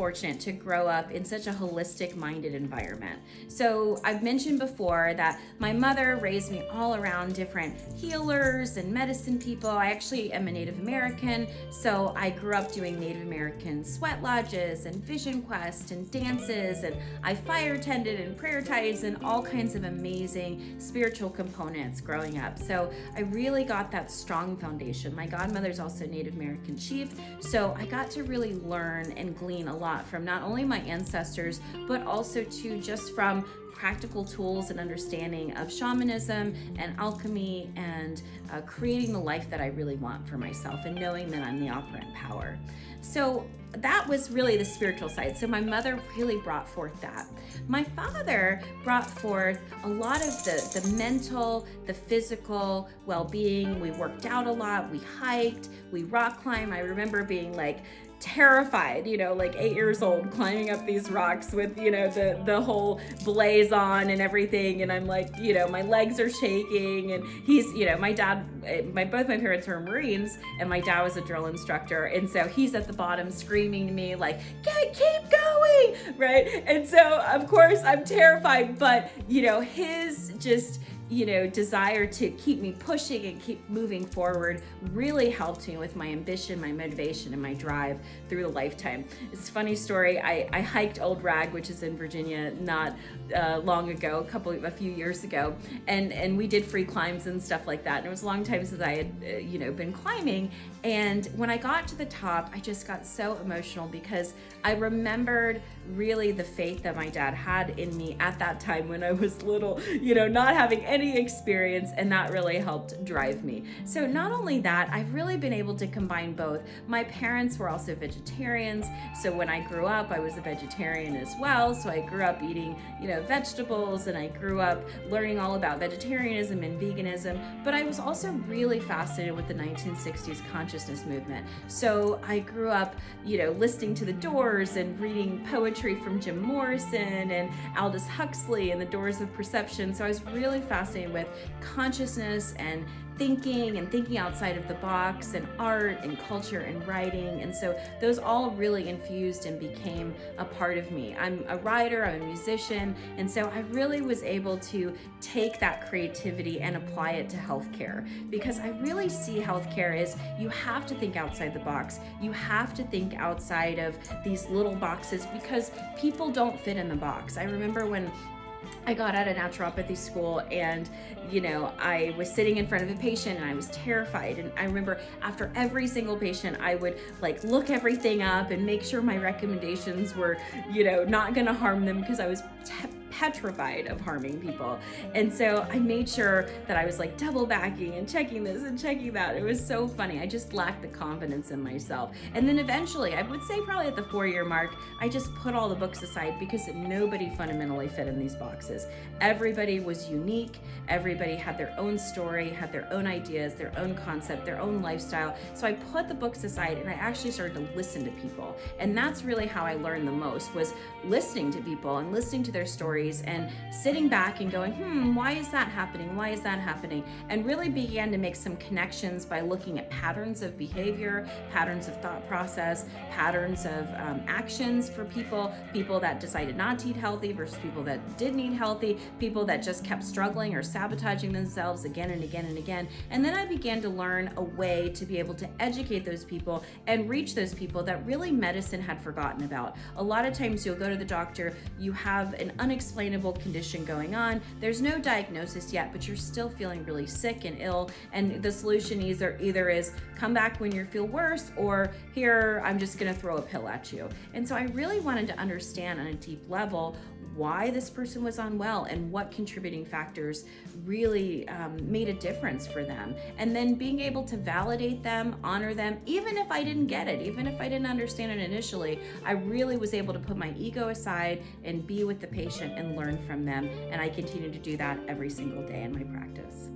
fortunate to grow up in such a holistic minded environment. So I've mentioned before that my mother raised me all around different healers and medicine people. I actually am a Native American, so I grew up doing Native American sweat lodges and vision quest and dances, and I fire tended and prayer ties and all kinds of amazing spiritual components growing up. So I really got that strong foundation. My godmother's also a Native American chief, so I got to really learn and glean a lot from not only my ancestors, but also too just from practical tools and understanding of shamanism and alchemy and creating the life that I really want for myself and knowing that I'm the operant power. So that was really the spiritual side. So my mother really brought forth that. My father brought forth a lot of the mental, the physical well-being. We worked out a lot, we hiked, we rock climbed. I remember being like terrified, like 8 years old, climbing up these rocks with, the whole blaze on and everything. And I'm like, my legs are shaking. And he's, my dad, both my parents were Marines, and my dad was a drill instructor. And so he's at the bottom screaming to me like, keep going, right? And so of course I'm terrified, but his just desire to keep me pushing and keep moving forward really helped me with my ambition, my motivation, and my drive through the lifetime. It's a funny story. I hiked Old Rag, which is in Virginia, not long ago, a few years ago, and we did free climbs and stuff like that. And it was a long time since I had, been climbing. And when I got to the top, I just got so emotional because I remembered really the faith that my dad had in me at that time when I was little, not having any experience, and that really helped drive me. So not only that, I've really been able to combine both. My parents were also vegetarians, so when I grew up, I was a vegetarian as well. So I grew up eating, vegetables, and I grew up learning all about vegetarianism and veganism, but I was also really fascinated with the 1960s consciousness movement. So I grew up, listening to The Doors and reading poetry from Jim Morrison and Aldous Huxley and The Doors of Perception. So I was really fascinated with consciousness and thinking outside of the box, and art and culture and writing. And so those all really infused and became a part of me. I'm a writer, I'm a musician, and so I really was able to take that creativity and apply it to healthcare, because I really see healthcare as you have to think outside the box. You have to think outside of these little boxes because people don't fit in the box. I remember when I got out of naturopathy school and, I was sitting in front of a patient and I was terrified. And I remember after every single patient, I would look everything up and make sure my recommendations were, not going to harm them, because I was petrified of harming people. And so I made sure that I was double backing and checking this and checking that. It was so funny. I just lacked the confidence in myself. And then eventually, I would say probably at the 4-year mark, I just put all the books aside because nobody fundamentally fit in these boxes. Everybody was unique. Everybody had their own story, had their own ideas, their own concept, their own lifestyle. So I put the books aside and I actually started to listen to people. And that's really how I learned the most, was listening to people and listening to their stories and sitting back and going, why is that happening? Why is that happening? And really began to make some connections by looking at patterns of behavior, patterns of thought process, patterns of actions for people that decided not to eat healthy versus people that did eat healthy, people that just kept struggling or sabotaging themselves again and again and again. And then I began to learn a way to be able to educate those people and reach those people that really medicine had forgotten about. A lot of times you'll go to the doctor, you have an unexplainable condition going on, there's no diagnosis yet, but you're still feeling really sick and ill, and the solution either is come back when you feel worse, or here, I'm just gonna throw a pill at you. And so I really wanted to understand on a deep level why this person was unwell and what contributing factors really made a difference for them. And then being able to validate them, honor them, even if I didn't get it, even if I didn't understand it initially, I really was able to put my ego aside and be with the patient and learn from them. And I continue to do that every single day in my practice.